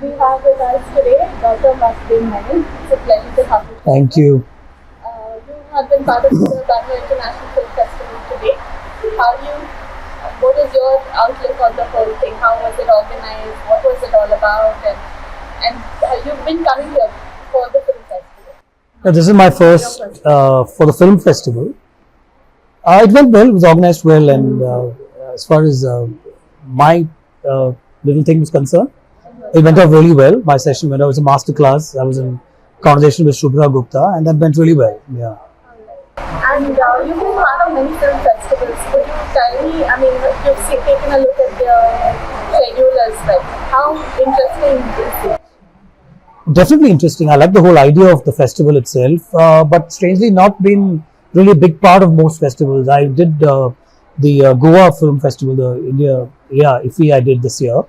We have with us today Gautham Menon. It's a pleasure to have you. Thank you. You have been part of the Bangalore International Film Festival today. What is your outlook on the whole thing? How was it organized? What was it all about? And you've been coming here for the film festival. This is my first for the film festival. It went well. It was organized well, and as far as my little thing was concerned, it went off really well. My session went off. It was a master class. I was in conversation with Shubhra Gupta, and that went really well. Yeah. And you've been part of many film festivals. Could you tell me, you've taken a look at their schedule as well. How interesting is it? Definitely interesting. I like the whole idea of the festival itself, but strangely not been really a big part of most festivals. I did the Goa Film Festival, the India, IFFI I did this year.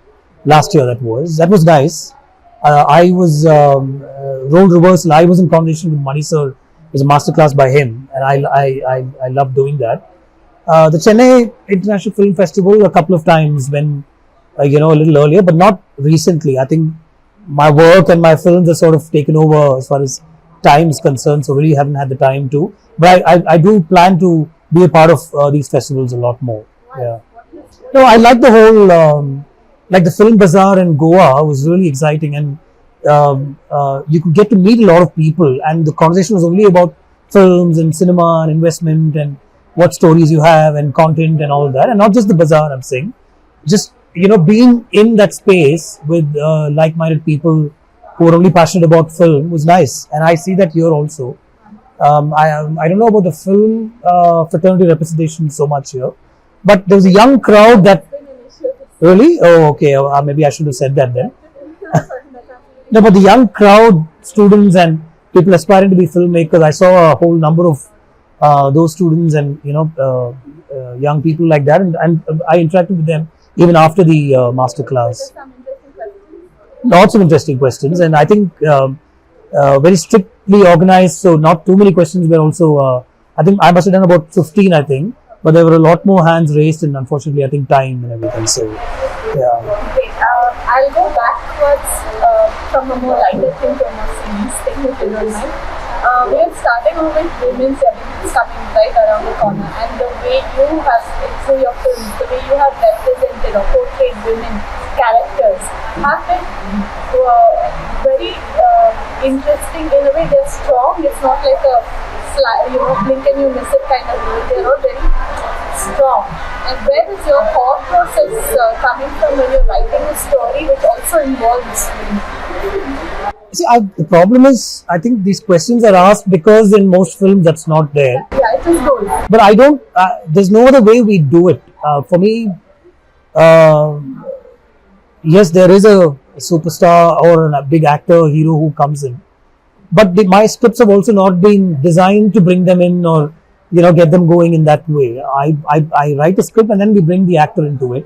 Last year that was nice. I was role reversal. I was in conversation with Mani sir. It was a masterclass by him, and I love doing that. The Chennai International Film Festival a couple of times when a little earlier, but not recently. I think my work and my films are sort of taken over as far as time is concerned, so really haven't had the time to. But I do plan to be a part of these festivals a lot more. Yeah. No, I like the whole like the film bazaar in Goa was really exciting, and you could get to meet a lot of people, and the conversation was only about films and cinema and investment and what stories you have and content and all that, and not just the bazaar. I'm saying, just being in that space with like-minded people who are only passionate about film was nice, and I see that here also. I don't know about the film fraternity representation so much here, but there was a young crowd that really. Oh, okay. Maybe I should have said that then. No, but the young crowd, students and people aspiring to be filmmakers, I saw a whole number of those students and young people like that, and I interacted with them even after the master class. Lots of interesting questions, and I think very strictly organized, so not too many questions were also, I think I must have done about 15, I think, but there were a lot more hands raised, and unfortunately I think time and everything, so yeah. Okay, I'll go backwards from a more lighter thing to a more serious thing, if you don't mind. We are starting off with women's everything's coming right around the corner, and the way you have, through your films, the way you have represented or portrayed women characters have been very interesting. In a way, they're strong. It's not like a blink and you miss it kind of role. They're all very strong. And where is your thought process coming from when you're writing a story which also involves women? See, the problem is, I think these questions are asked because in most films that's not there. Yeah, it is good. But I don't, there's no other way we do it. For me, yes, there is a superstar or a big actor, hero who comes in. But my scripts have also not been designed to bring them in or, get them going in that way. I write a script and then we bring the actor into it.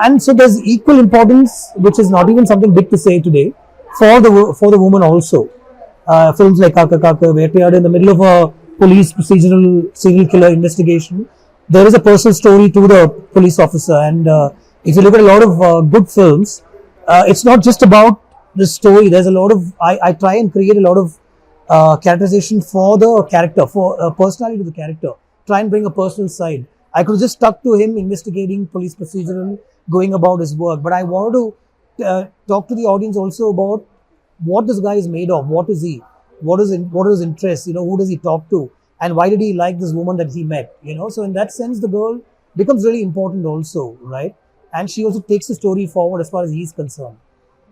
And so there's equal importance, which is not even something big to say today, for the woman also. Films like Kaka Kaka, where we are in the middle of a police procedural serial killer investigation, there is a personal story to the police officer. And if you look at a lot of good films, it's not just about the story. There's a lot of, I try and create a lot of characterization for the character, for personality to the character. Try and bring a personal side. I could have just stuck to him investigating police procedural, going about his work, but I wanted to talk to the audience also about what this guy is made of. What is he? What is his interest? Who does he talk to? And why did he like this woman that he met? So in that sense, the girl becomes really important also, right? And she also takes the story forward as far as he's concerned.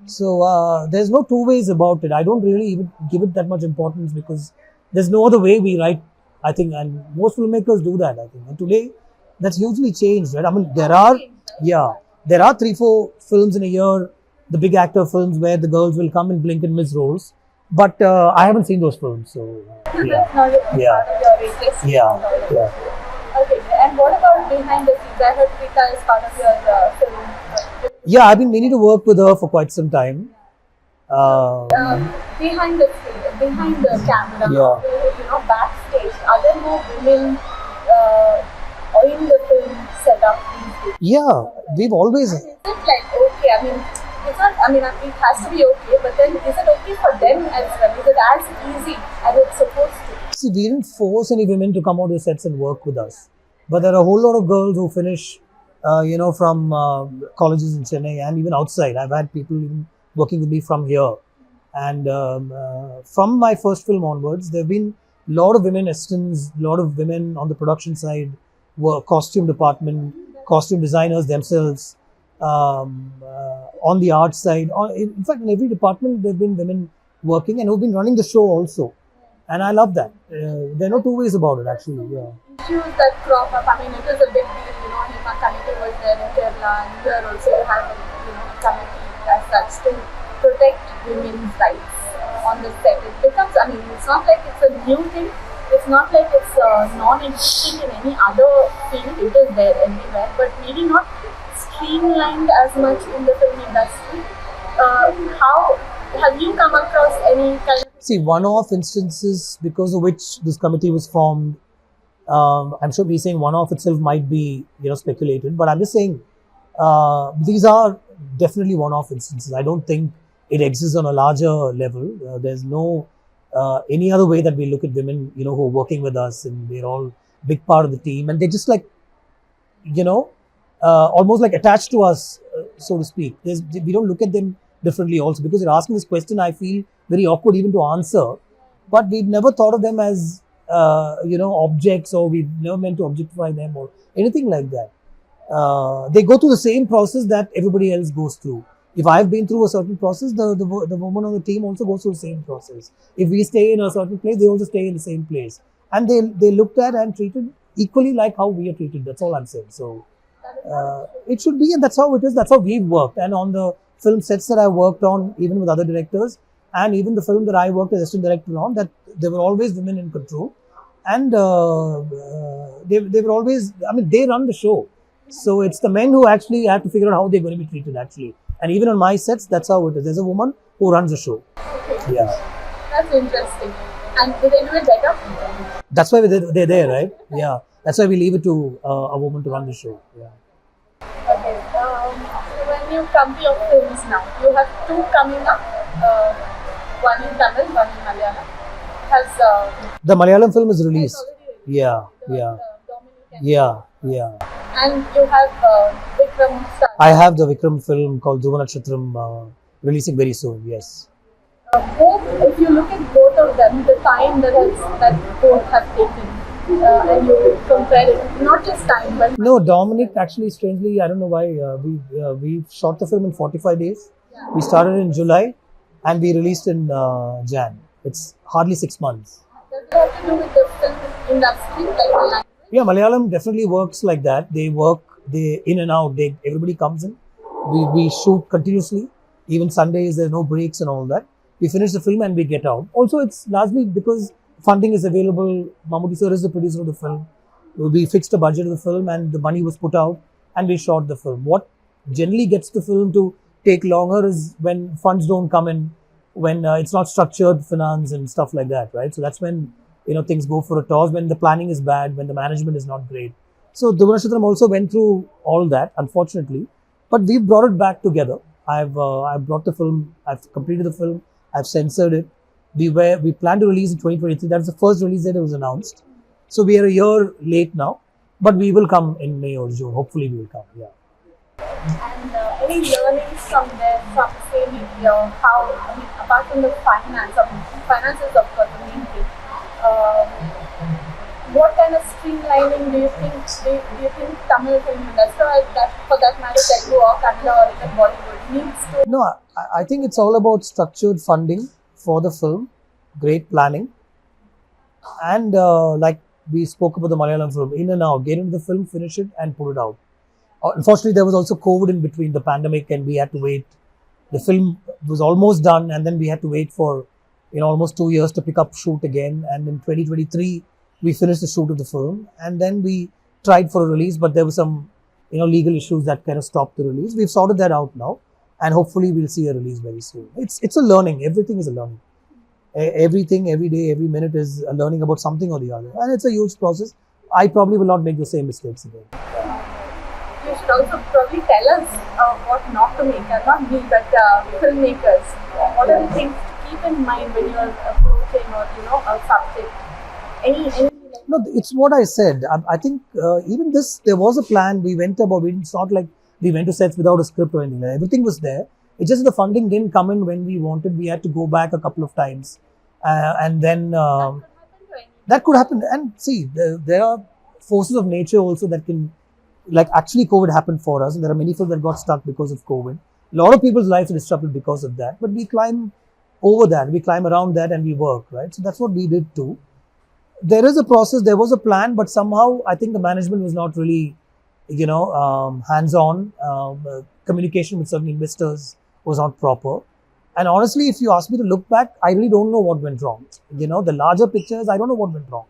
So there's no two ways about it. I don't really even give it that much importance because there's no other way we write, I think, and most filmmakers do that, I think. And today, that's hugely changed, right? I mean, there are 3-4 films in a year, the big actor films where the girls will come and blink and miss roles. But I haven't seen those films, so yeah. Okay, and what about behind the scenes? I heard Rita is part of your film. Yeah, I've been meaning to work with her for quite some time. Behind the camera, backstage, are there more women in the film setup these days? Yeah, we've always. Is it like, okay, it's not I mean, it has to be okay, but then is it okay for them as well? Is it as easy as it's supposed to? See, we didn't force any women to come out to sets and work with us, but there are a whole lot of girls who finish, from colleges in Chennai and even outside. I've had people even working with me from here, and from my first film onwards, there have been a lot of women assistants, a lot of women on the production side, costume department, costume designers themselves, on the art side. In fact, in every department, there have been women working and who've been running the show also. And I love that. There are no two ways about it, actually. Yeah. Issues that crop up. I mean, it is a big deal. Hema committee was there in Kerala, and here also you have a committee as such to protect women's rights on the set. It becomes. I mean, it's not like it's a new thing. It's not like it's non-existent in any other field. It is there everywhere, but maybe not streamlined as much in the film industry. How have you come across any kind of... See, one-off instances because of which this committee was formed. I'm sure me saying one-off itself might be, speculated, but I'm just saying these are definitely one-off instances. I don't think it exists on a larger level. There's no any other way that we look at women, who are working with us, and they're all big part of the team, and they're just like, almost like attached to us, so to speak. We don't look at them differently also, because you're asking this question, I feel very awkward even to answer, but we've never thought of them as objects, or we've never meant to objectify them or anything like that. They go through the same process that everybody else goes through. If I've been through a certain process, the woman on the team also goes through the same process. If we stay in a certain place, they also stay in the same place, and they looked at and treated equally like how we are treated. That's all I'm saying. So it should be, and that's how it is. That's how we've worked. And on the film sets that I worked on, even with other directors, and even the film that I worked as assistant director on, that there were always women in control, and they were always. I mean, they run the show, so it's the men who actually have to figure out how they're going to be treated actually. And even on my sets, that's how it is. There's a woman who runs the show. Yeah. That's interesting. And do they do it better? That's why they're there, right? Yeah. That's why we leave it to a woman to run the show. Yeah. Okay. When you come to your films now, you have two coming up. One in Tamil, one in Malayalam. The Malayalam film is released. Yeah. Yeah. And you have Vikram Star. I have the Vikram film called Dhruva Nakshatram releasing very soon. Yes. Both, if you look at both of them, the time that both have taken, and you compare it, not just time, but... No, Dominic actually, strangely, I don't know why, we shot the film in 45 days. Yeah. We started in July and we released in Jan. It's hardly 6 months. Does it have to do with the film industry, like the language? Yeah, Malayalam definitely works like that. They work, they in and out, everybody comes in. We shoot continuously. Even Sundays, there's no breaks and all that. We finish the film and we get out. Also, it's largely because funding is available. Mammootty sir is the producer of the film. We fixed the budget of the film and the money was put out and we shot the film. What generally gets the film to take longer is when funds don't come in, when it's not structured finance and stuff like that, right? So that's when things go for a toss, when the planning is bad, when the management is not great. So Dhruva Nakshatram also went through all that, unfortunately, but we've brought it back together. I've brought the film, I've completed the film, I've censored it. We planned to release in 2023. That's the first release date that was announced. So we are a year late now, but we will come in May or June. Hopefully we will come, yeah. And any learnings from there, from say maybe how, I mean, apart from the finances of course the main thing, what kind of streamlining do you think Tamil film industry, or for that matter Telugu or Kannada or even Bollywood needs to? No, I think it's all about structured funding for the film, great planning, and like we spoke about the Malayalam film, in and out, get into the film, finish it and put it out. Unfortunately, there was also COVID in between, the pandemic, and we had to wait. The film was almost done and then we had to wait for almost 2 years to pick up shoot again, and in 2023 we finished the shoot of the film and then we tried for a release, but there were some legal issues that kind of stopped the release. We've sorted that out now and hopefully we'll see a release very soon. It's a learning. Everything is a learning. Everything, every day, every minute is a learning about something or the other, and it's a huge process. I probably will not make the same mistakes again. You should also probably tell us what not to make, not me, but filmmakers. What are the things to keep in mind when you are approaching or a subject? Any No, it's what I said. I think even this, there was a plan. We went about it. It's not like we went to sets without a script or anything. Everything was there. It's just the funding didn't come in when we wanted. We had to go back a couple of times. And then that could happen. And see, there are forces of nature also that can, like actually COVID happened for us. And there are many films that got stuck because of COVID. A lot of people's lives are disrupted because of that. But we climb over that. We climb around that and we work, right? So that's what we did too. There is a process, there was a plan, but somehow I think the management was not really, hands-on. Communication with certain investors was not proper. And honestly, if you ask me to look back, I really don't know what went wrong. The larger pictures, I don't know what went wrong.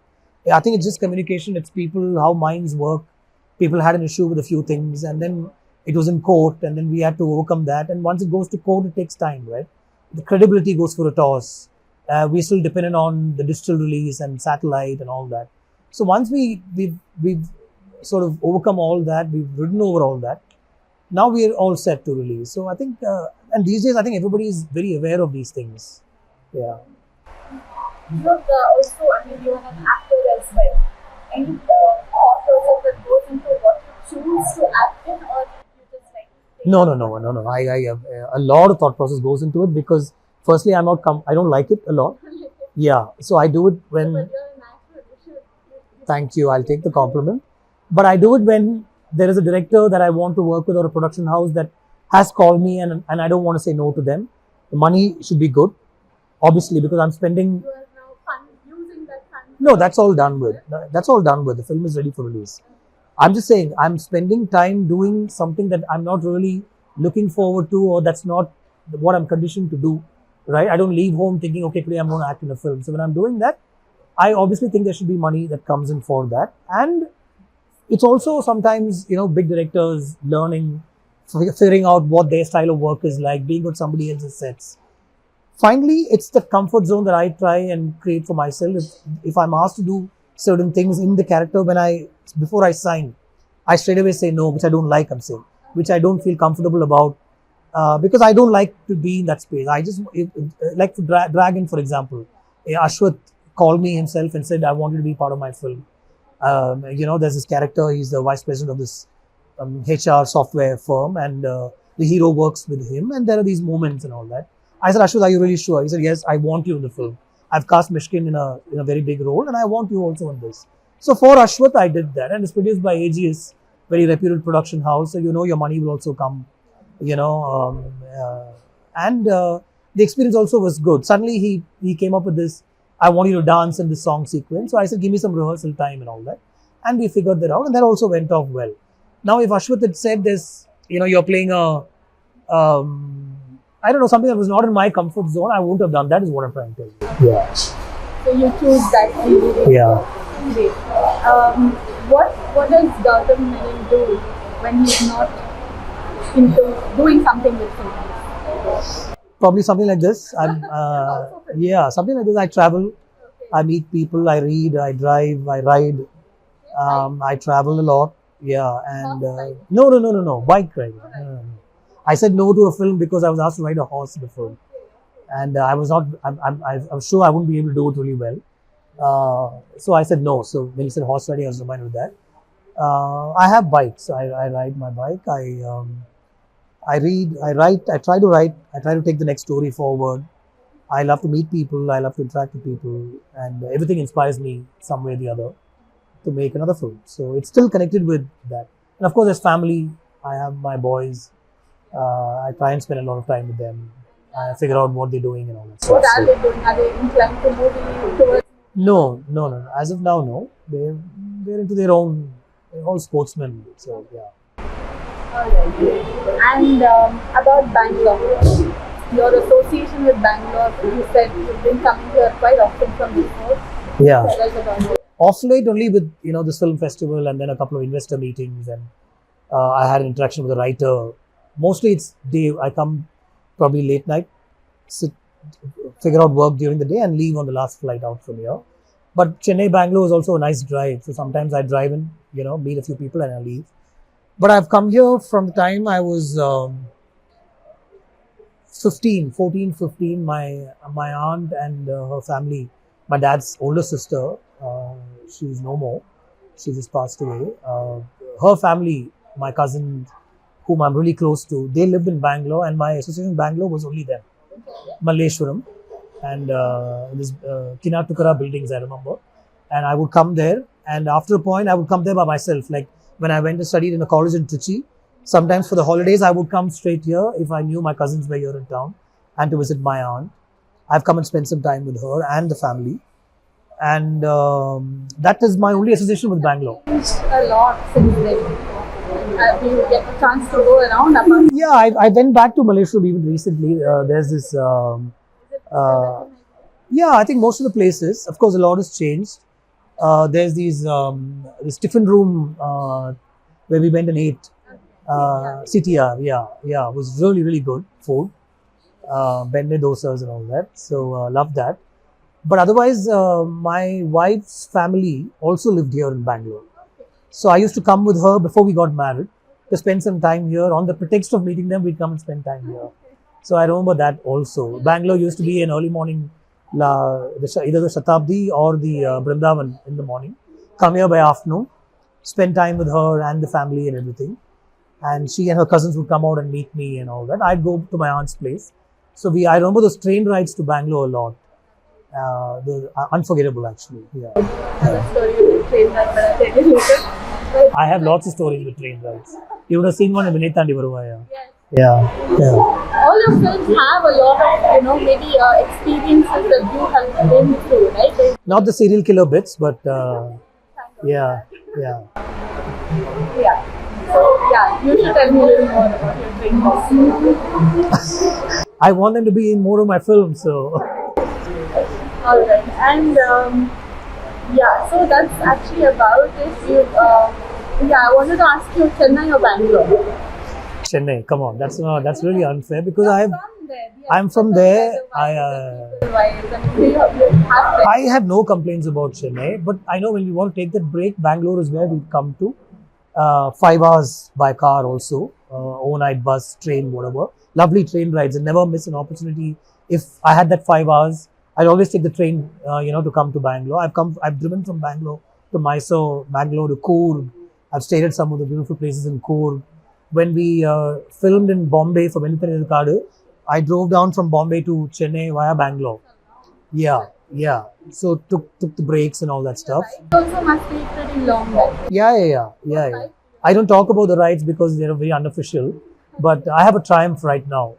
I think it's just communication, it's people, how minds work. People had an issue with a few things, and then it was in court, and then we had to overcome that. And once it goes to court, it takes time, right? The credibility goes for a toss. We're still dependent on the digital release and satellite and all that. So once we've sort of overcome all that, we've ridden over all that, now we're all set to release. So I think, and these days I think everybody is very aware of these things. Yeah. You're also, you are an actor as well. Any thought process that goes into what you choose to act in, or you just like? No. A lot of thought process goes into it because firstly, I don't like it a lot. Yeah, so I do it when. But you're an actor. Thank you. I'll take the compliment. But I do it when there is a director that I want to work with or a production house that has called me and I don't want to say no to them. The money should be good, obviously, because I'm spending. You are now using that fund. No, that's all done with. That's all done with. The film is ready for release. I'm just saying I'm spending time doing something that I'm not really looking forward to, or that's not what I'm conditioned to do. Right? I don't leave home thinking, okay, today I'm going to act in a film. So when I'm doing that, I obviously think there should be money that comes in for that. And it's also sometimes, big directors learning, figuring out what their style of work is like, being with somebody else's sets. Finally, it's the comfort zone that I try and create for myself. If I'm asked to do certain things in the character before I sign, I straight away say no, which I don't like, I'm saying, which I don't feel comfortable about. Because I don't like to be in that space. I just like to Dragon, for example. Ashwath called me himself and said, I want you to be part of my film. There's this character, he's the vice president of this HR software firm, and the hero works with him, and there are these moments and all that. I said, Ashwath, are you really sure? He said, yes, I want you in the film. I've cast Mishkin in a very big role, and I want you also in this. So for Ashwath, I did that, and it's produced by AGS, very reputed production house, so your money will also come. The experience also was good. Suddenly he came up with this, I want you to dance in this song sequence. So I said, give me some rehearsal time and all that. And we figured that out, and that also went off well. Now, if Ashwath had said this, you're playing something that was not in my comfort zone, I wouldn't have done that, is what I'm trying to tell you. Yeah. So you choose that. Yeah. What does Gautham Menon do when he's not into doing something with film? Probably something like this. Something like this. I travel, I meet people, I read, I drive, I ride. I travel a lot. Yeah, and no, bike riding. I said no to a film because I was asked to ride a horse in the film, and I was not. I'm sure I wouldn't be able to do it really well. So I said no. So when he said horse riding, I was reminded of that. I have bikes. I ride my bike. I read, I write, I try to write, I try to take the next story forward. I love to meet people, I love to interact with people, and everything inspires me some way or the other to make another film. So it's still connected with that. And of course, as family, I have my boys. I try and spend a lot of time with them. I figure out what they're doing and all that stuff. What are they doing? Are they inclined to moving towards? No. As of now, no. They're into their own, they're all sportsmen. So, yeah. Alright. And about Bangalore, your association with Bangalore, you said you've been coming here quite often from before. Yeah. Tell us about it. Off late only with this film festival and then a couple of investor meetings, and I had an interaction with a writer. Mostly it's day. I come probably late night, sit, figure out work during the day, and leave on the last flight out from here. But Chennai Bangalore is also a nice drive. So sometimes I drive in, meet a few people and I leave. But I've come here from the time I was 15, 14, 15. My aunt and her family, my dad's older sister, she's no more. She just passed away. Her family, my cousin, whom I'm really close to, they lived in Bangalore, and my association in Bangalore was only them. Malleshwaram and this Kinatukara buildings, I remember. And I would come there, and after a point, I would come there by myself. Like when I went to study in a college in Trichy, sometimes for the holidays, I would come straight here if I knew my cousins were here in town and to visit my aunt. I've come and spent some time with her and the family. And that is my only association with Bangalore. A lot since then. Do you get a chance to go around? Yeah, I went back to Malaysia even recently. There's this, yeah, I think most of the places, of course, a lot has changed. There's this tiffin room where we went and ate. CTR, yeah, it was really, really good food. Bende dosas and all that. So, love that. But otherwise, my wife's family also lived here in Bangalore. So I used to come with her before we got married to spend some time here. On the pretext of meeting them, we'd come and spend time here. So I remember that also. Bangalore used to be an early morning, either the Shatabdi or the Brindavan in the morning. Come here by afternoon, spend time with her and the family and everything. And she and her cousins would come out and meet me and all that. I'd go to my aunt's place. So I remember those train rides to Bangalore a lot. They're unforgettable actually. Yeah. I have lots of stories with train rides. You would have seen one in Vinetandi Varuvaya. Yeah. All your films have a lot of, maybe experiences that you have been through, right? Not the serial killer bits, but yeah. Yeah. So, yeah, you should tell me a little more about your dreams. I want them to be in more of my films, so. Alright, and yeah, so that's actually about it. I wanted to ask you, Chennai or Bangalore? Chennai, come on, that's really unfair because I'm from there. I have no complaints about Chennai, but I know when we want to take that break, Bangalore is where we come to. 5 hours by car also, overnight bus, train, whatever. Lovely train rides and never miss an opportunity. If I had that 5 hours, I'd always take the train, to come to Bangalore. I've driven from Bangalore to Mysore, Bangalore to Coorg. I've stayed at some of the beautiful places in Coorg. When we filmed in Bombay for Venithan Edukadu, I drove down from Bombay to Chennai via Bangalore. Yeah. So took the breaks and all that stuff. It also must be pretty long. Yeah. I don't talk about the rides because they're very unofficial. But I have a Triumph right now.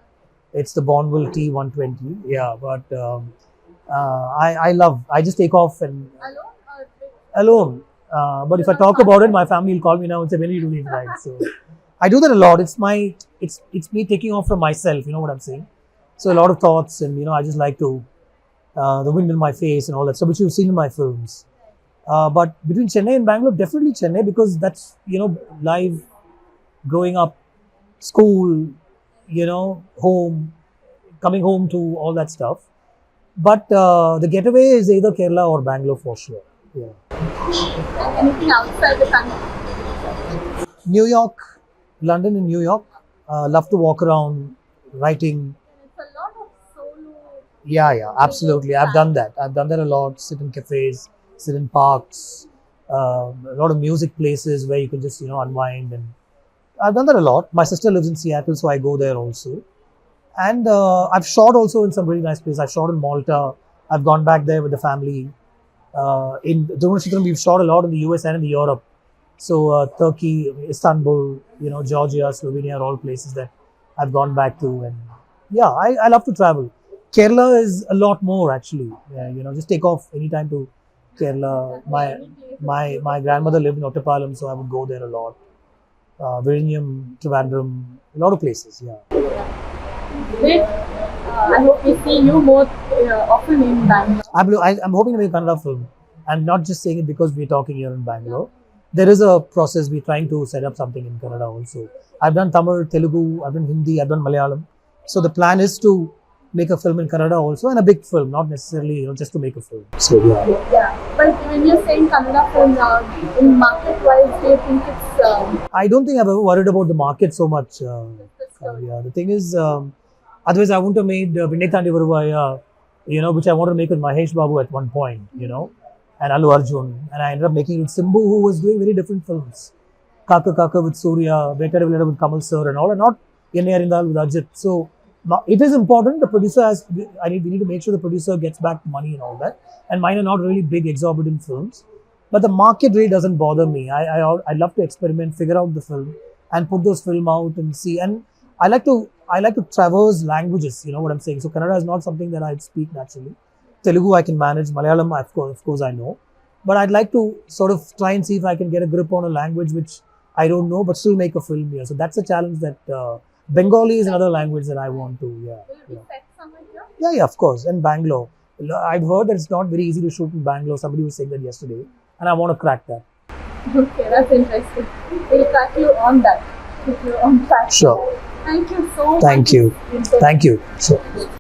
It's the Bonville T120. Yeah, but I just take off and alone. But if I talk about it, my family will call me now and say, when do you do these rides? So I do that a lot. It's me taking off from myself. You know what I'm saying? So a lot of thoughts, and I just like to the wind in my face and all that stuff, which you've seen in my films. But between Chennai and Bangalore, definitely Chennai, because that's live, growing up, school, home, coming home to all that stuff. But the getaway is either Kerala or Bangalore for sure. Yeah. Anything outside the country? New York, London and New York. Love to walk around, writing. It's a lot of solo. Yeah, absolutely. I've done that a lot. Sit in cafes, sit in parks, a lot of music places where you can just, unwind. And I've done that a lot. My sister lives in Seattle, so I go there also. And I've shot also in some really nice places. I've shot in Malta. I've gone back there with the family. In Dhruvanashitram, we've shot a lot in the US and in Europe. So Turkey, Istanbul, Georgia, Slovenia are all places that I've gone back to. And yeah, I love to travel. Kerala is a lot more actually. Just take off anytime to Kerala. My grandmother lived in Ottapalam, so I would go there a lot. Vizhinjam, Trivandrum, a lot of places. Yeah. Great. I hope we see you more often in Bangalore. I'm hoping to make a Kannada film. I'm not just saying it because we're talking here in Bangalore. There is a process. We're trying to set up something in Kannada also. I've done Tamil, Telugu, I've done Hindi, I've done Malayalam. So the plan is to make a film in Kannada also, and a big film, not necessarily just to make a film. So yeah. Yeah, but when you're saying Kannada film, in market-wise, do you think it's... I don't think I've ever worried about the market so much. story. The thing is, otherwise I wouldn't have made Vinnetandi Varuvaya, which I wanted to make with Mahesh Babu at one point, and Allu Arjun, and I ended up making it with Simbu, who was doing very different films. Kaka Kaka with Surya, Better with Kamal Sir, and all, and not Yenna Arindal with Ajit. So it is important. The producer we need to make sure the producer gets back the money and all that. And mine are not really big, exorbitant films. But the market really doesn't bother me. I love to experiment, figure out the film, and put those film out and see. And I like to traverse languages. You know what I'm saying? So Kannada is not something that I speak naturally. Telugu I can manage. Malayalam, of course, I know. But I'd like to sort of try and see if I can get a grip on a language which I don't know, but still make a film here. So that's a challenge that Bengali is another language that I want to. Will it be set somewhere here? Yeah, of course. In Bangalore. I've heard that it's not very easy to shoot in Bangalore. Somebody was saying that yesterday. And I want to crack that. Okay, that's interesting. We'll track you on that. Keep you on track. Sure. Thank you so much. Thank you. Thank you. Sure.